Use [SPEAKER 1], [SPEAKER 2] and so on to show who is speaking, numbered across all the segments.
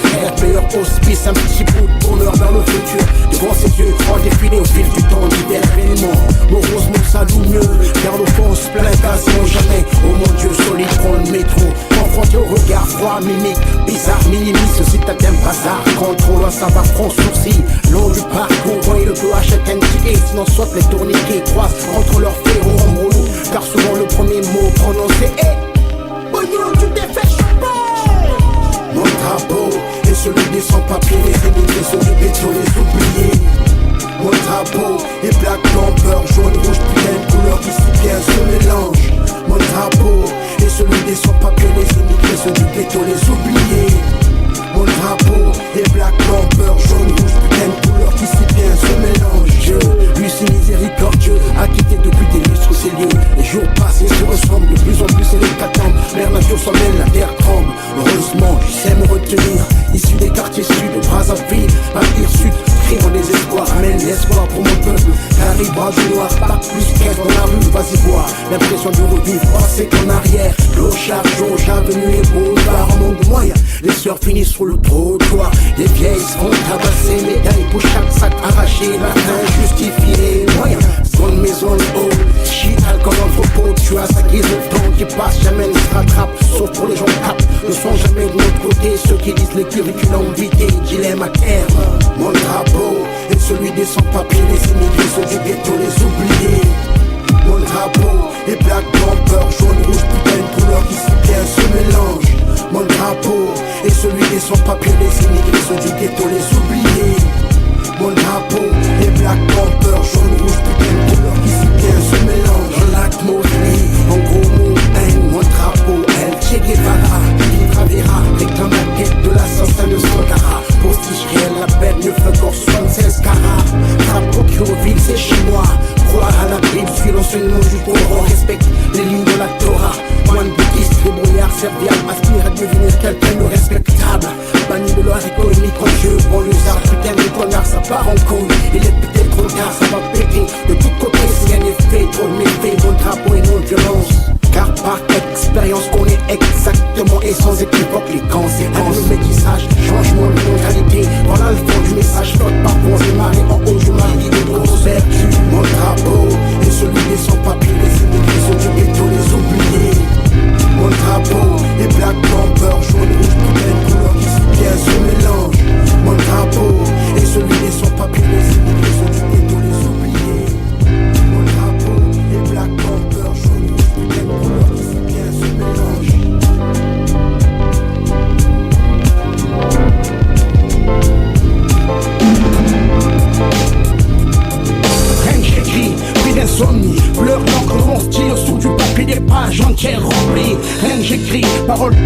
[SPEAKER 1] discrète, meilleur hospice, un petit bout de bonheur vers le futur. Devant ses yeux, en défilé au fil du temps, divers événements. Morosement ça loue mieux, vers le fond, on se plaint quasiment jamais. Oh mon Dieu, solide, prend le métro. Confronté au regard froid, mimique, bizarre, minimise, ce citadin bazar. Quand trop loin, ça va franc sourcil. Long du parcours, voyez le peu achète un ticket. Sinon, soit les tourniquets croisent entre leurs ferros en relou. Car souvent, le premier mot prononcé est Boyo, tu t'es fait choper. Mon drapeau est celui des sans-papiers, les émigrés, ceux du ghetto, les oubliés. Mon drapeau est black, blanc, beurre, jaune, rouge, putain de couleurs qui si bien se mélangent. Mon drapeau est celui des sans-papiers, les immigrés, ceux du ghetto, les oubliés. Mon drapeau est black, blanc, beurre, jaune, rouge, putain de couleurs qui si bien se mélangent. Dieu, lui si miséricordieux, a quitté depuis des lustres ces lieux. Les jours passent et se ressemblent, de plus en plus c'est l'hécatombe. Mère nature s'en mêle, la terre tremble. Heureusement, je sais me retenir. Issu des quartiers sud, de Brazzaville, à Hirsute, crie en désespoir, amène l'espoir pour mon peuple. Carré, bras du noir, pas plus qu'être dans la rue, vas-y voir. L'impression de revivre, passer qu'en arrière. Clochard, jauge, avenue et boulevard, en manque de moyens. Les sœurs finissent sur le trottoir. Les vieilles se font tabasser, médailles pour chaque sac arraché. Matin, justifié les moyens. Seconde maison, haut, shit, alcool, entrepôt. Tu as acquis le temps qui passe, jamais ne se rattrape. Sauf pour les gens cap, ne sont jamais de notre côté. Ceux qui disent les curriculums vitae, dilemme à terme. Mon drapeau est celui des sans-papiers, les immigrés, ceux du ghetto, les oubliés. Mon drapeau est black, blanc, beurre, jaune, rouge, putain de couleurs qui si bien se mélangent. Mon drapeau est celui des sans-papiers, les immigrés, ceux du ghetto, les oubliés. Mon drapeau est black, blanc, beurre, jaune, rouge, putain de couleurs qui si bien se mélangent. Dans l'acte Mosley, en gros mot, haine, mon drapeau, El Che Guevara, qui gravera, réclame la tête de l'assassin de Sankara. Postiche réel, la bête, ne fait encore 76 carats. Drapeau qui revile, c'est chinois. Croire à la Bible, suit l'enseignement du Coran, respecte les lignes de la Torah. Moine bouddhiste, le brouillard serviable, aspire à devenir quelqu'un de respectable. Banni de l'art économique en jeu, bon l'usard, putain de connard, ça part en couille. Il est peut-être trop tard, ça va péter. De tous côtés, c'est un effet, trop de méfaits, mon drapeau et non violence. Car par expérience, on est exactement et sans équivoque les conséquences. Le métissage, changement de mentalité. Voilà le fond du message, flotte par bons et marées en haut du mal, guidé de grosses vertus. Mon drapeau est celui des sans-papiers, les immigrés, ceux du ghetto, les oubliés. Mon drapeau est black, blanc, beurre, jaune, rouge, putain de couleurs qui si bien se mélangent. Mon drapeau est celui des sans-papiers, les immigrés, ceux du ghetto, les oubliés. Mon drapeau est black, blanc, beurre, jaune, rouge, putain de couleurs qui si bien se mélangent. Rien que j'écris, puis d'insomnie, pleure d'encre de mon style sous du papier, des pages entières remplies. Rien que j'écris, paroles.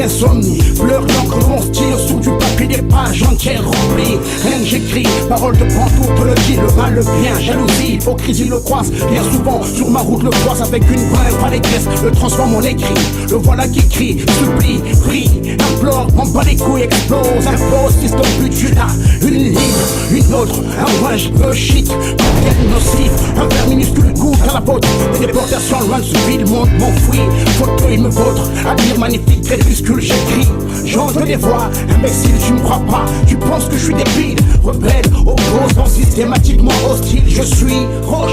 [SPEAKER 1] Insomnie, pleure d'encre de mon style sous du papier, des pages entières remplies. Rien que j'écris, parole de pantoute, le dit, le mal, le bien, jalousie, hypocrisie le croise. Bien souvent, sur ma route, le croise avec une brève à l'égresse, le transforme en écrit. Le voilà qui crie, supplie, prie, implore, m'en bat les couilles, explose, impose, système but, tu l'as. Une ligne, une autre, un moi je veux shit, un nocif, un verre minuscule goûte à la vôtre. Des déportations loin de ce ville, monde m'enfuit, fauteuil me vôtre, admire magnifique, crépuscule, j'écris, j'entre des voix, imbécile, tu me crois pas, tu penses que je suis débile, rebelle, opposant, systématiquement hostile, je suis roche,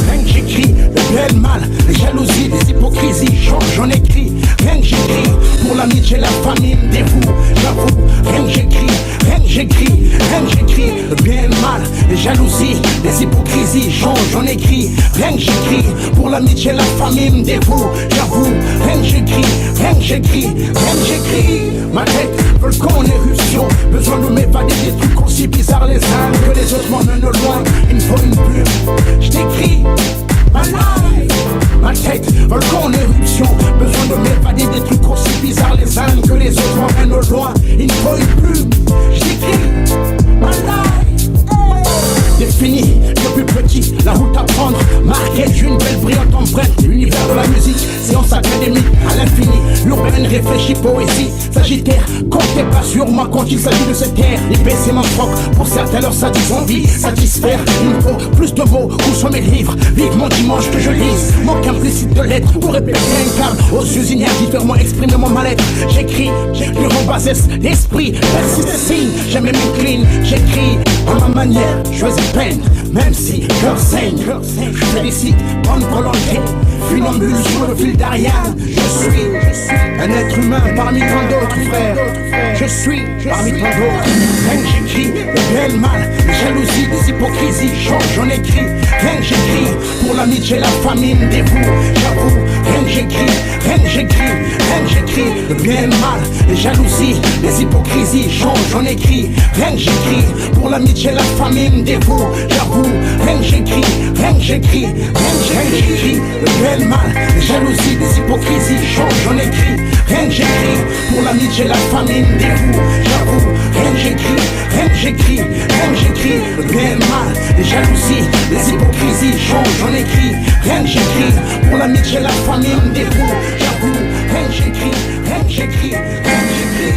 [SPEAKER 1] rien que j'écris, le bien et le mal, les jalousies, les hypocrisies, j'en écris, rien que j'écris, pour l'amitié, la famille me dévoue, j'avoue, rien que j'écris, rien que j'écris, rien que j'écris, le bien et le mal, les jalousies, les hypocrisies, j'en écris, rien que j'écris, pour l'amitié, la famille me dévoue, j'avoue, rien que j'écris, rien que j'écris, rien que j'écris, ma tête, volcan en éruption, besoin de m'évader des trucs aussi bizarres les uns que les autres m'emmènent loin, il me faut une plume, je t'écris, ma life, ma tête, volcan en éruption, besoin de m'évader des trucs aussi bizarres les uns que les autres m'emmènent au loin, il me faut une plume, je t'écris, ma life, défini, depuis petit, la route à prendre, marquée d'une belle brillante empreinte, l'univers de la musique, c'est sciences académiques à l'infini. L'urbaine réfléchit poésie, sagittaire. Comptez pas sur moi quand il s'agit de cette terre. L'épée c'est mon troc, pour certains leur satisfont envie, satisfaire. Il me faut plus de mots, où sont mes livres? Vive mon dimanche que je lise, manque implicite de lettres. Pour répéter un câble, aux yeux inertes, différemment exprimer mon mal-être. J'écris, durant bassesse, l'esprit, persiste et signe. Jamais m'incline, j'écris à ma manière, choisis peine. Même si cœur saigne, je félicite, bonne volonté. Funambule sur le fil d'Ariane. Je suis un être humain parmi tant d'autres frères. Je suis parmi tant d'autres. Rien que j'écris, le bien et le mal, les jalousies, les hypocrisies, j'en écris. Rien que j'écris, pour l'amitié, la famine, dévoue, j'avoue. Rien que j'écris, rien que j'écris, rien que j'écris. Le bien et le mal, les jalousies, les hypocrisies, j'en écris. Rien que j'écris, pour l'amitié, la famine, dévoue, j'avoue. Rien que j'écris, rien que j'écris, rien que j'écris. Le bien et le mal, les jalousies, les hypocrisies, j'en écris. Rien que j'écris, pour l'amitié, la famine, dévoue, j'avoue. Rien que j'écris, rien que j'écris, rien que j'écris. Le bien et le mal, les jalousies, les hypocrisies, j'en écris. Rien que j'écris, pour l'amitié, la famine, dévoue, j'avoue. Rien que j'écris, rien que j'écris, rien que j'écris.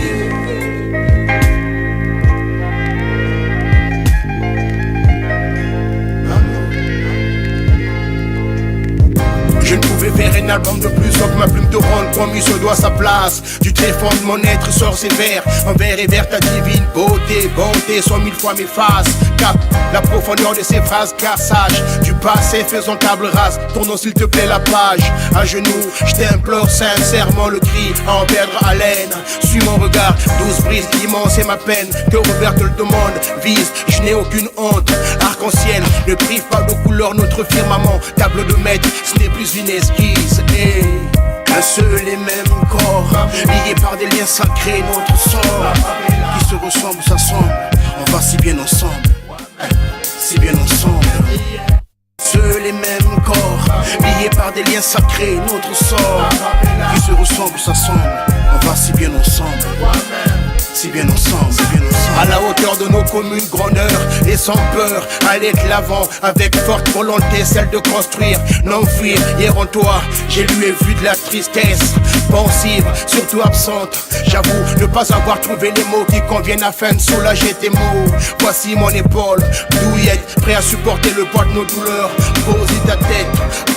[SPEAKER 1] Je ne pouvais faire un album de plus sans que ma plume te rende promis se doit sa place. Du tréfonds de mon être sort ses vers, envers et vers ta divine beauté. Bonté sont mille fois mes faces. Capte la profondeur de ces phrases car sage du passé faisons table rase. Tournons s'il te plaît la page. À genoux, je t'implore sincèrement le cri à en perdre haleine. Suis mon regard, douce brise immense et ma peine. Que Robert te le demande, vise, je n'ai aucune honte. Arc-en-ciel, ne prive pas de couleur notre firmament. Table de maître, ce n'est plus une esquisse. Hey. Un seul et même corps, lié par des liens sacrés, notre sort. Qui se ressemble, s'assemble, on va si bien ensemble. Si bien ensemble. Seul et même corps, liés par des liens sacrés, notre sort. Qui se ressemble, s'assemble, on va si bien ensemble. Si bien ensemble, si bien ensemble. À la hauteur de nos communes grandeurs et sans peur, aller de l'avant avec forte volonté, celle de construire, non fuir. Hier en toi, j'ai lu et vu de la tristesse, pensive, surtout absente. J'avoue ne pas avoir trouvé les mots qui conviennent afin de soulager tes maux. Voici mon épaule, douillette, prêt à supporter le poids de nos douleurs. Pose ta tête,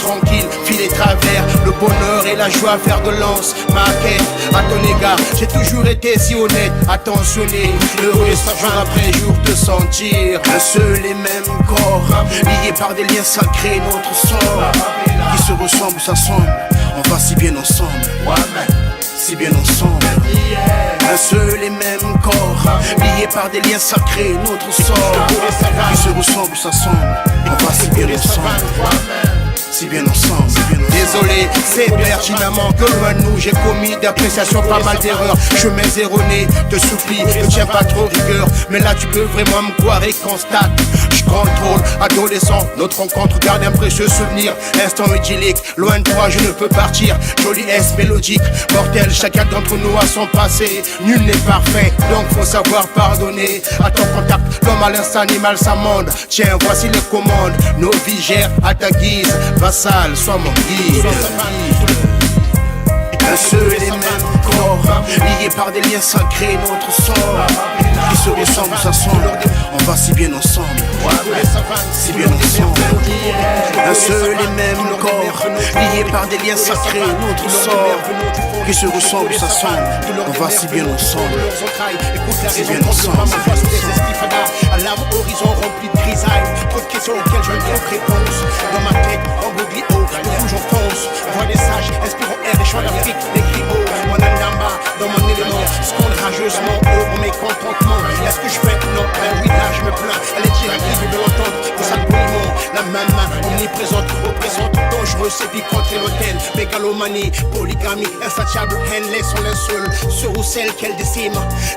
[SPEAKER 1] tranquille, file les travers, le bonheur et la joie à faire de lance. Ma quête à ton égard, j'ai toujours été si honnête, attentionné, heureux jour après jour te sentir. Un seul et même corps, lié par des liens sacrés, notre sort. Qui se ressemble, s'assemble, on va si bien ensemble. Si bien ensemble. Un seul et même corps, lié par des liens sacrés, notre sort. Qui se ressemble, s'assemble, on va si bien ensemble. Si bien ensemble, si bien ensemble. Désolé, c'est pertinemment que loin de nous j'ai commis d'appréciation pas mal d'erreurs. Chemins erronés, te supplie, ne tiens pas trop rigueur. Mais là tu peux vraiment me croire et constate. Je contrôle, adolescent, notre rencontre garde un précieux souvenir. Instant idyllique, loin de toi je ne peux partir. Jolie S mélodique, mortel, chacun d'entre nous a son passé. Nul n'est parfait, donc faut savoir pardonner. À ton contact, l'homme à l'instant animal s'amende. Tiens, voici les commandes, nos vies gèrent à ta guise. Vassal, sois mon guide. Un seul et même corps, lié par des liens sacrés, notre sort. Qui se ressemble, s'assemble, on va si bien ensemble. Si bien ensemble. Un seul et même corps, lié par des liens sacrés, notre sort. Qui se ressemble, s'assemble, on va si bien ensemble. Si bien ensemble. À l'âme horizon rempli de grisailles, trop de questions auxquelles je ne trouve réponse. Dans ma tête, en bouclier haut, le rouge en fonce. Voix des sages, inspirant air des choix d'Afrique, des cris hauts. Mon âme dans mon élément, scande rageusement haut pour mes contentements. Est-ce que je fais non? Oui, là je me plains. Elle est directive de l'entendre, pour ça le poliment. La même main omniprésente, représente dangereuse et piquante et l'hôtel. Mégalomanie, polygamie, insatiable, haine, laisse son linceul. Ceux ou celles qu'elle décime,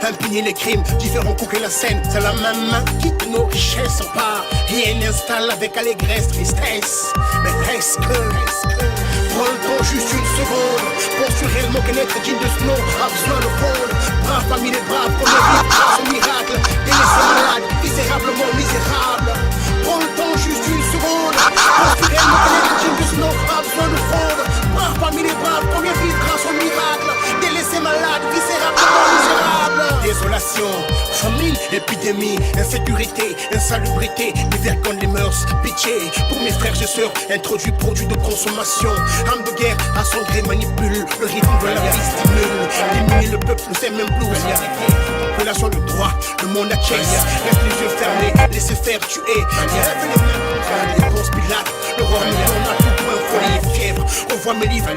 [SPEAKER 1] impugner les crimes, différents coups que la scène. C'est la même main qui quitte nos richesses en part. Rien n'installe avec allégresse, tristesse. Mais est-ce que prends le temps juste une seconde. Pense-tu réellement qu'un être digne de ce nom a besoin de fondre? Brave parmi les braves, comme la vie grâce au miracle. Délaissé malade, misérablement misérable. Prends le temps juste une seconde. Pense-tu réellement qu'un être digne de ce nom a besoin de fondre? Brave parmi les braves, nation. Famine, épidémie, insécurité, insalubrité, dévergonne les mœurs, pitié pour mes frères et sœurs, introduits produits de consommation. Âme de guerre, à son gré manipule le rythme de la vie, stimule. Diminuer le peuple, nous aime même plus. Population de droit, le monde à chase. Reste les yeux fermés, laissez faire tuer. Réponse Pilate, le roi million a tout point, folie et fièvre. Revois mes livres,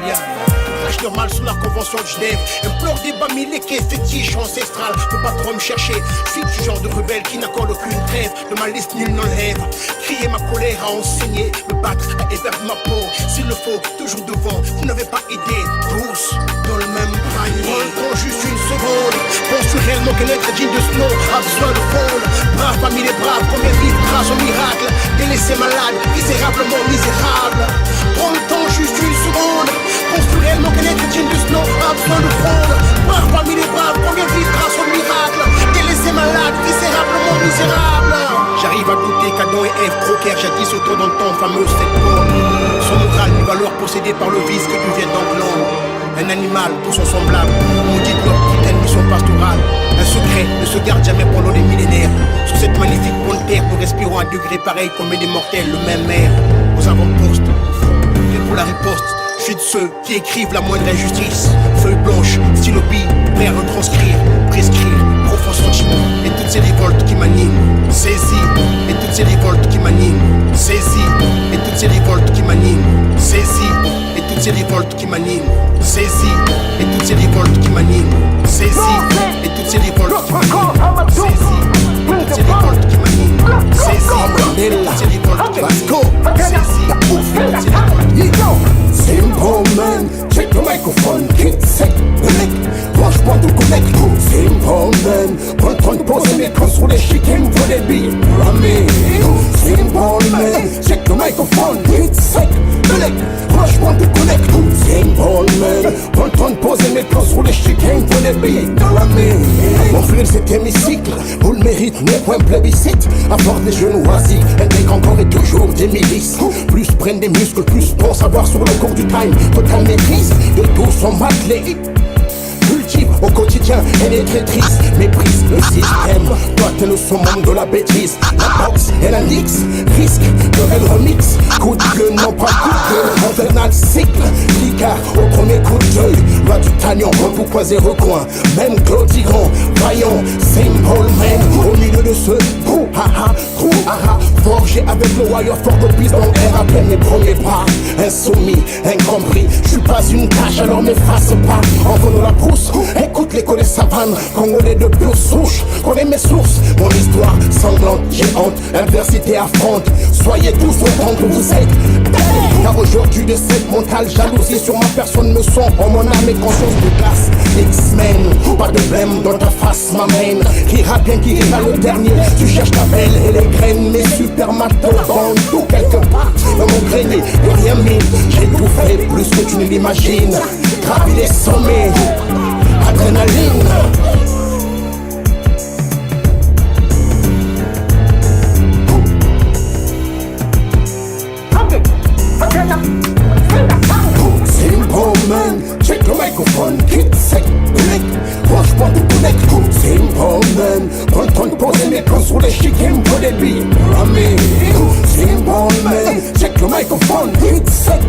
[SPEAKER 1] rage normal sous la convention de Genève. Implore des bas milléqués, fétiche ancestral. Faut pas trop me chercher, je suis du genre de rebelle qui n'accorde aucune trêve. De ma liste nul n'enlève. Crier ma colère à enseigner, me battre à éverber ma peau. S'il le faut, toujours devant, vous n'avez pas aidé. Tous dans le même panier. Prends juste une seconde, pense-tu réellement qu'un être digne de Snow a besoin de fond? Brave parmi les braves, combien vivent grâce au miracle? Délaissés malades, misérablement misérables. Prends le temps, juste une seconde, pense-tu réellement qu'un être digne de Snow a besoin de fond? Brave parmi les braves, combien vivent grâce au miracle? Délaissés malades, misérablement misérables. J'arrive à douter qu'Adam et Ève croquèrent jadis autour d'un temps fameux cette pomme. Son moral ni valeur possédée par le vice que devient donc l'homme. Un animal pour son semblable, maudit leur putain de mission pastorale. Un secret ne se garde jamais pendant des millénaires. Sur cette magnifique bonne terre, nous respirons à degré pareil comme des mortels, le même air. Aux avant-postes, et pour la riposte, je suis de ceux qui écrivent la moindre injustice. Feuille blanche, stylo bille, prêt à retranscrire, prescrire, profond sentiment. Et toutes ces révoltes qui m'animent, saisis. Et toutes ces révoltes qui m'animent, saisis. Et toutes ces révoltes qui m'animent, saisis. Et toutes ces révoltes qui m'animent, saisis. Et toutes ces révoltes qui m'animent, saisis. Et toutes ces révoltes qui m'animent, saisis. Et toutes ces révoltes qui m'animent, saisis. Et toutes ces révoltes qui m'animent, saisis. Et toutes ces révoltes qui m'animent.
[SPEAKER 2] Simple man, check the microphone, kid sec, mec, franchement tout connect. Simple man, prends de poser mes cons sur les chickens pour les billes. Rami, simple man, check the microphone, kid sec, mec, franchement tout connect. Simple man, prends de poser mes cons sur les chickens pour les billes. Rami, mon frère cet hémicycle, vous le mérite, n'est point plébiscite. À force des genoux oisifs, intègre encore et toujours des milices. Plus prennent des muscles, plus pour savoir sur le cours du time, totale maîtrise de tout son matelet. Cultive au quotidien, elle est très triste. Méprise le système, toi t'es le summum de la bêtise. La boxe et la nix, risque de elle remix. Coup de gueule, non pas coup de gueule. Infernal cycle, Licard au premier coup d'œil. Loi du tanion, tout croisé recoin. Même Claude Tigran, vaillant, simple man. Au milieu de ce trou, haha, trou, haha. Forgé avec le wire fort de piste dans l'air à peine mes premiers pas. Insoumis, incompris, je suis pas une tâche alors m'efface pas. Envoie de la brousse, écoute l'écho des savanes. Congolais de pure souche, connais mes sources. Mon histoire sanglante, géante, adversité affronte. Soyez tous autant que vous êtes. Car aujourd'hui de cette mentale jalousie sur ma personne me sont en mon âme et conscience de glace. X-Men, pas de blême dans ta face ma main. Qui rira bien, qui rira le dernier. Tu cherches ta belle et les graines, mes super matos dans tout quelque part. Dans mon grenier, et rien mis. J'ai tout fait plus que tu ne l'imagines. Gravi les sommets, adrénaline. Simple man, check the microphone, kid sec, mec, franchement tout connect. Simple man, prends de poser mes plans sur les chickens pour des billes. Rami, simple man, check the microphone, kid sec,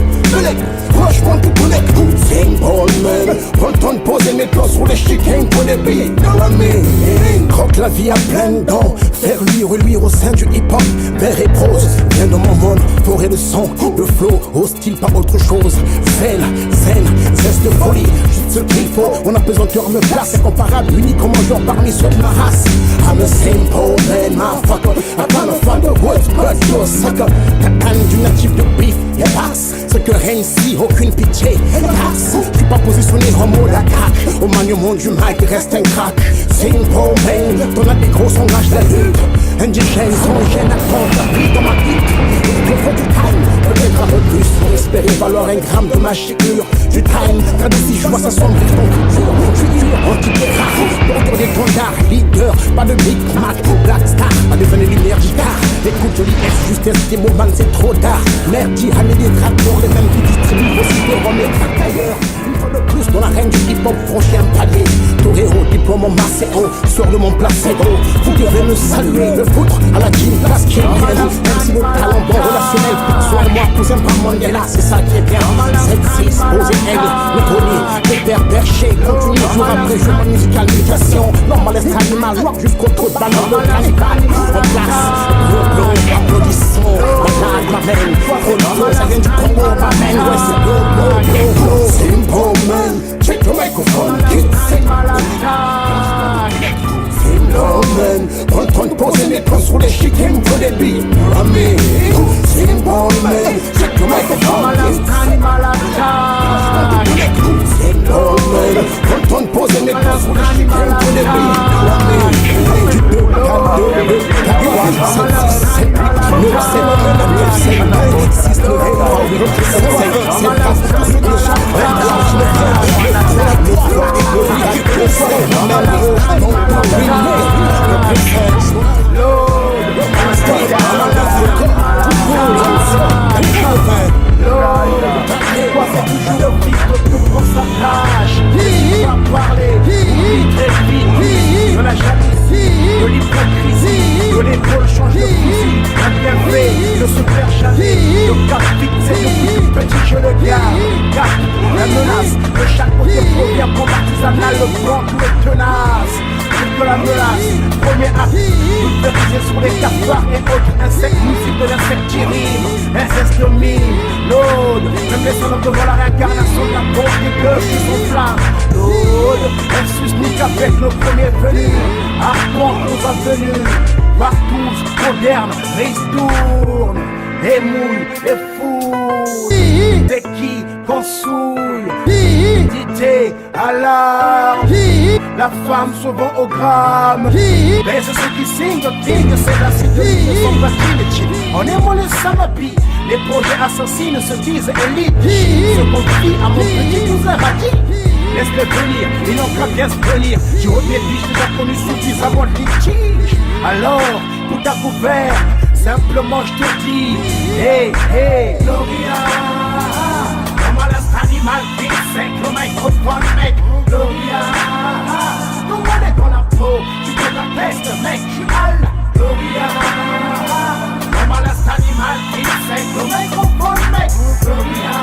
[SPEAKER 2] mec, franchement tout connect. Simple man, prends de poser mes plans sur les chickens pour des billes. Rami, croque la vie à pleines dents, faire luire au sein du hip-hop, vers et prose. Viens dans mon monde, forêt de sang, de flow, hostile pas autre chose. Zen, zeste de folie, juste ce qu'il faut. On apesanteur me place, incomparable, unique comme un genre parmi ceux de ma race. I'm a simple man, motherfucker. I can't find the words, but you're a sucker. Ta haine du natif de beef, et passe. Ce que règne ici, aucune pitié, passe. J'suis pas positionné en mode attaque. Au maniement du mic, reste un crack. Simple man, ton a des gros sondages de la lutte. Indigène, sans gêne, attends, ta vie dans ma vie. Il faut du time, peut-être un peu plus. Pour espérer valoir un gramme de ma chéture. Du time, car d'ici je vois ça sombrer ton culture. Je suis dur, anti-guerre, porteur d'étendard, leader, pas de Big Mac, Black Star, pas de venez lumière guitare. Écoute, je lis justesse, des moments, c'est trop tard. Merde, ramener des tracteurs, les mêmes qui distribuent aussi de remettre ailleurs. Une fois de plus dans l'arène du hip-hop, franchir un palier. Torero, diplôme.
[SPEAKER 1] comme mon macéo, sort de mon placebo. Vous devez me saluer, me foutre à la gymnastique. Même si le talent bon relationnel, sois-moi cousin par Mandela, c'est ça qui est bien. 7-6, posé aigle, métronnie, des pères perchés, continue jour après jour ma musicalisation. Normal est animal, rock jusqu'au trou de banane, le cannibal. En place, gros, applaudissons, malade ma veine, trop de flow, ça vient du Congo, ma veine, ouais c'est blow.
[SPEAKER 2] Simple man, check the microphone, kick it. Simple man, prends le temps de poser mes plans sur les chickens pour des billes. Amen. Simple man, check the microphone, kick it. Simple man, prends le temps de poser mes plans sur les chickens pour des billes. Amen. 2, 4, 2, 4, 3, 5, 6, 7, 8, 9, 7, 8, 9, 7, 6, 9,
[SPEAKER 1] de la jalousie, de l'hypocrisie, de l'épaule change de fusil, un bienfait, de se faire jalouser, de cap fixé, de petit je le garde, la menace, de chaque côté provient pour l'artisanal, le plan tout est tenace, de la menace, premier acte, pulvérisé sur les cafards et autres insectes, musique de l'insecte qui rime, inceste de mine, l'aude, même les soldats devant la réincarnation de la pauvre des gueules qui sont flammes, l'aude, elle susnique avec nos premiers venus, arpente nos avenues, partout, moderne, ristourne, et mouille, et fouille, dès qui qu'on souille, d'idée à l'arme, la femme souvent au gramme, mais c'est ceux qui signent, c'est la sécurité de son virginity. En aimant les samapi, les projets assassins se disent élites, se confient à mon petit cousin radis. Laisse-le venir, ils n'ont qu'à bien se venir. Du haut des biches déjà connu suffisamment de litige. Alors, tout à couvert, simplement je te dis, hey, hey, Gloria, comment l'animal qui sec, le microphone, mec, Gloria, comment on est dans la peau, tu fais la peste, mec, tu hales, Gloria, comment l'animal qui sec, le microphone, mec, Gloria,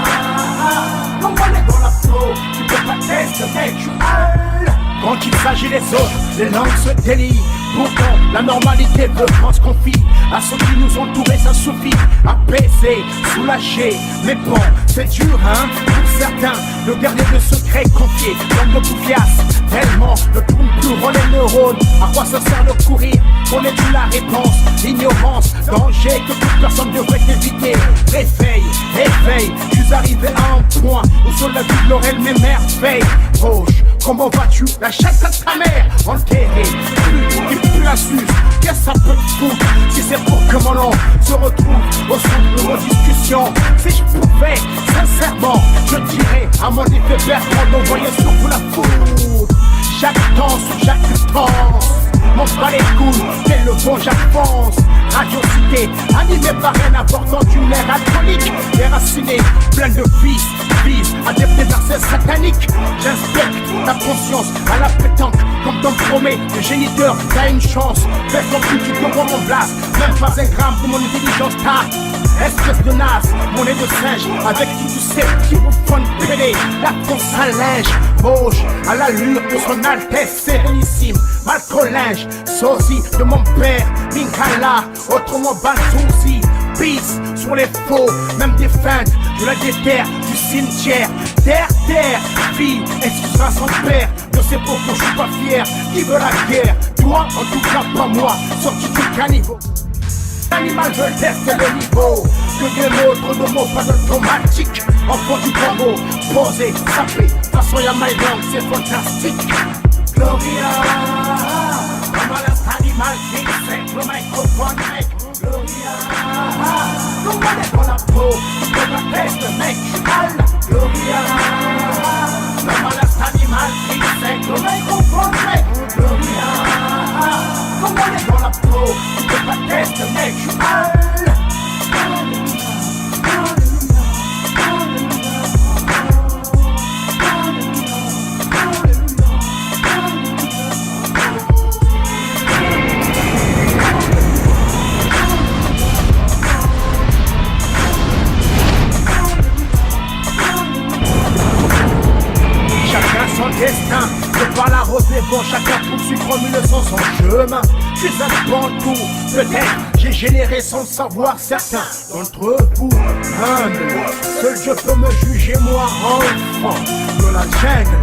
[SPEAKER 1] comment on est dans la peau, tu fais la peste, mec, tu hales. Quand il s'agit des autres, les langues se délient. Pourtant, la normalité veut qu'on se confie. À ceux qui nous entourent, ça suffit. Apaiser, soulager. Mais bon, c'est dur, hein, pour certains, de garder le secret confié. Comme le poufiasse, tellement ne tourne plus rôle les neurones. À quoi ça sert de courir? Connais-tu la réponse? Ignorance, danger que toute personne devrait éviter. Réveil, réveil, je suis arrivé à un point où sur la vie de Laurel, mes merveilles. Roche, comment vas-tu? La chatte à ta mère, enterrée, plus la suce, qu'est-ce que ça peut te foutre? Si c'est pour que mon nom se retrouve au centre de nos discussions. Si je pouvais, sincèrement, je dirais à mon effet Bertrand d'envoyer sur vous la foudre. Chaque temps sur chaque temps, m'en bats les couilles, tel le bon Jacques pense. Radio Cité, animé par un important d'une ère alcoolique, déraciné, plein de vices, adepte des versets sataniques. J'inspecte ta conscience à la pétanque, comme ton promet, le géniteur, t'as une chance. Fais ton plus, tu te vois mon blast, même pas un gramme pour mon intelligence, t'as espèce de naze, mon nez de singe, avec tout tu sais, qui vous font pédé, la con s'allège, bauche, à l'allure de son Altesse Sérénissime, Malcolinge, sosie de mon père, Minkala, autrement Bansouzi, peace sur les faux, même des feintes, de la déterre, du cimetière, terre, fille, excusera son père, de ces propos je suis pas fier, qui veut la guerre, toi en tout cas pas moi, sorti du caniveau. L'animal veut tester le niveau, que des mots, trop de mots, pas automatique. Enfant du Congo, posé, sapé, façon y'a my langue, c'est fantastique. Gloria, comment l'animal qui sait, le microphone, mec. Gloria, comment on est dans la peau, tu peux la peste, mec, tu hales. Gloria, comment l'animal qui sait, le microphone, mec. Gloria, comment on est dans la peau, tu peux pas tester, mec, tu hales. Je parle à rosé, bon, chacun poursuit comme une son chemin. Je suis un bantou, peut-être j'ai généré sans le savoir. Certains d'entre vous, humbles, seul je peux me juger, moi, enfant de la jungle.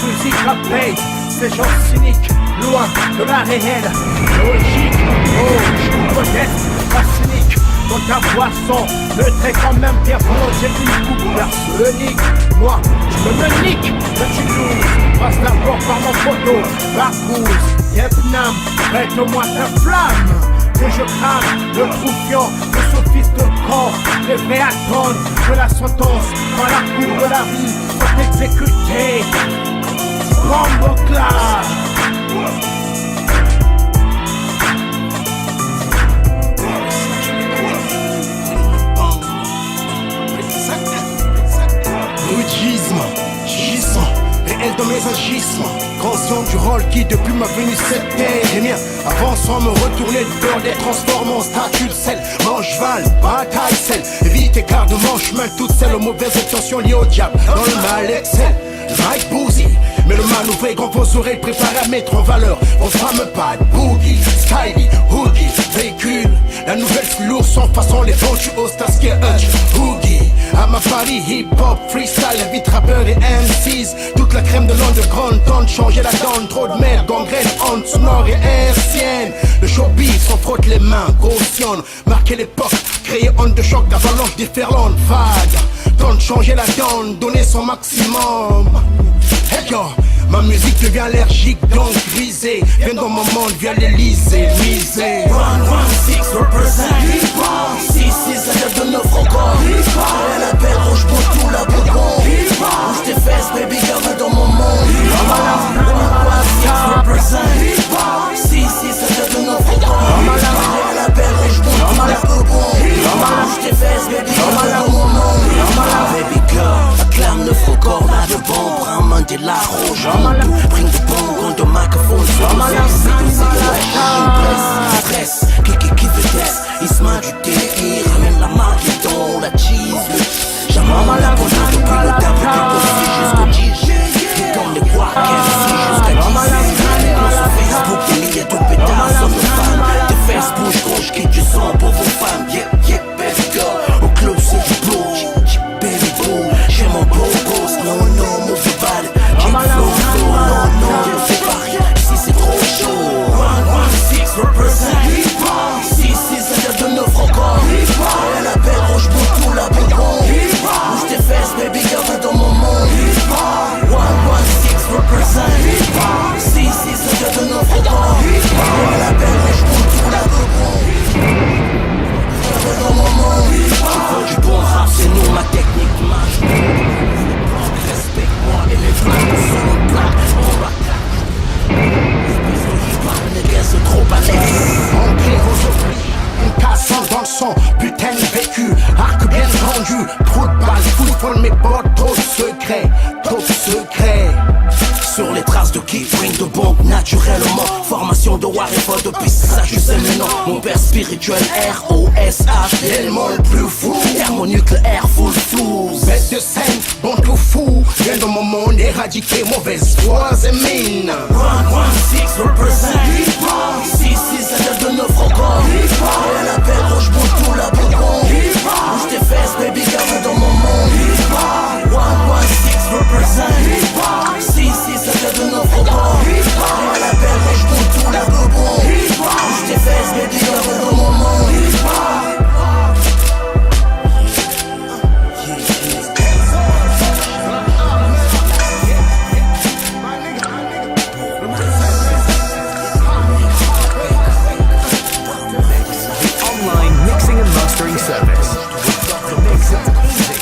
[SPEAKER 1] Musique à paix, ces gens cyniques, loin de la réelle logique. Oh, je suis peut-être pas cynique. Dans ta boisson, le trait quand même bien bon, j'ai une coupe arsenic. Moi, je me nique, le Toulouse, passe d'abord par mon photo, Barcouze, Vietnam, prête-moi ta flamme. Que je crame le troufiant, le sophiste de corps, les vrais attendent que la sentence dans la cour de la vie soit exécutée. Bombe clash.
[SPEAKER 2] Gisement, réel dans mes agissements, conscient du rôle qui depuis ma venue c'était les miens. Avançant me retourner de peur d'être transformé en statue de sel. Mancheval, bataille sel, évite écart de mon chemin, toutes celles aux mauvaises intentions liées au diable. Dans le mal excelle, Mike Boozy, mais le manœuvre grand vos oreilles préparées à mettre en valeur vos fameux pads, boogie, stylie, hoogie, véhicule. La nouvelle plus lourde sans façon les vendus au Starsky Hutch, hoogie. À ma Paris, hip-hop, freestyle, vite rappeurs et MCs. Toute la crème de l'underground tente de changer la donne. Trop de merde, gangrène, honte, sonore et hertzienne. Le showbiz s'en frotte les mains, cautionne. Marquer l'époque, créer honte de choc, avalanche déferlante, vague. Tente de changer la donne, donner son maximum. Hey yo, ma musique devient allergique, donc grisée. Viens dans mon monde, viens l'Elysée, misée.
[SPEAKER 3] 116 represent hip-hop. 6-6 à l'heure de 9 encore hip-hop. Elle appelle rouge pour tout la bougon hip-hop. Bouge tes fesses, baby, garde dans mon monde hip-hop. 116 represent hip-hop. 6-6 à l'heure de 9 encore hip-hop. Elle appelle rouge pour tout la bougon hip-hop. Bouge tes fesses, baby, garde dans mon monde hip-hop. Baby girl, acclame 9 encore là de bon. Prends Mandela, rouge, bring the bon, quand le microphone soit stress, qui vitesse, il se met du délire, ramène la marque la cheese, jamais la bonne depuis le début du possible jusqu'au 10, et comme les voix jusqu'à 10, sur Facebook, des milliers de pétards sur nos femmes, tes fesses bougent gros, j'quitte du sang pour vos femmes, yeah, baby girl, au club c'est du blow, baby boo, j'ai mon beau gosse, no, move your body, non, c'est pas rien, ici c'est trop chaud. 116 represent hip-hop. 6-6 à l'heure de 9 encore hip-hop. Elle appelle rouge pour tout la bougon hip-hop. Bouge tes fesses, baby, garde dans mon monde hip-hop. 116 represent hip-hop. 6-6 à l'heure de 9 encore hip-hop. Elle appelle rouge pour tout la bougon hip-hop. Dans mon monde hip-hop. Tu veux du bon rap, c'est nous, ma technique marche. Respecte-moi et les flammes sur le plat. On va c'est trop balèze.
[SPEAKER 2] Ancré vos oublis, une cassante dans le sang, putain de vécu, arc bien tendu, trop de balles, football mes potes, trop de secrets.
[SPEAKER 3] Sur les traces de qui bring de bombe naturellement. Formation de Warrior depuis ça je sais maintenant. Mon père spirituel R.O.S.H. Tellement le plus fou. Thermonucléaire full flouze.
[SPEAKER 2] Bête de scène, bon tout fou. Viens dans mon monde éradiquer mauvaise foi et mine.
[SPEAKER 3] 116 represent hip-hop. 6-6 à l'heure de 9 encore hip-hop. Elle appelle rouge pour tout la bougon hip-hop. Bouge tes fesses, baby, garde dans mon monde hip-hop. 116 represent hip-hop. 6-6 à l'heure de 9 encore hip-hop. Elle appelle rouge pour tout la bougon hip-hop. Bouge tes fesses, baby, garde dans mon monde hip-hop.
[SPEAKER 4] Service. The mix easy.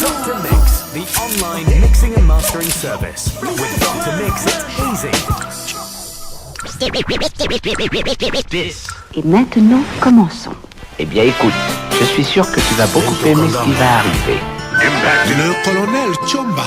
[SPEAKER 4] Dr. Mix, the online mixing and mastering service. With Dr. Mix, it's easy.
[SPEAKER 5] Et maintenant, commençons.
[SPEAKER 6] Eh bien écoute, je suis sûr que tu vas beaucoup aimer ce qui va arriver.
[SPEAKER 7] Le colonel Chomba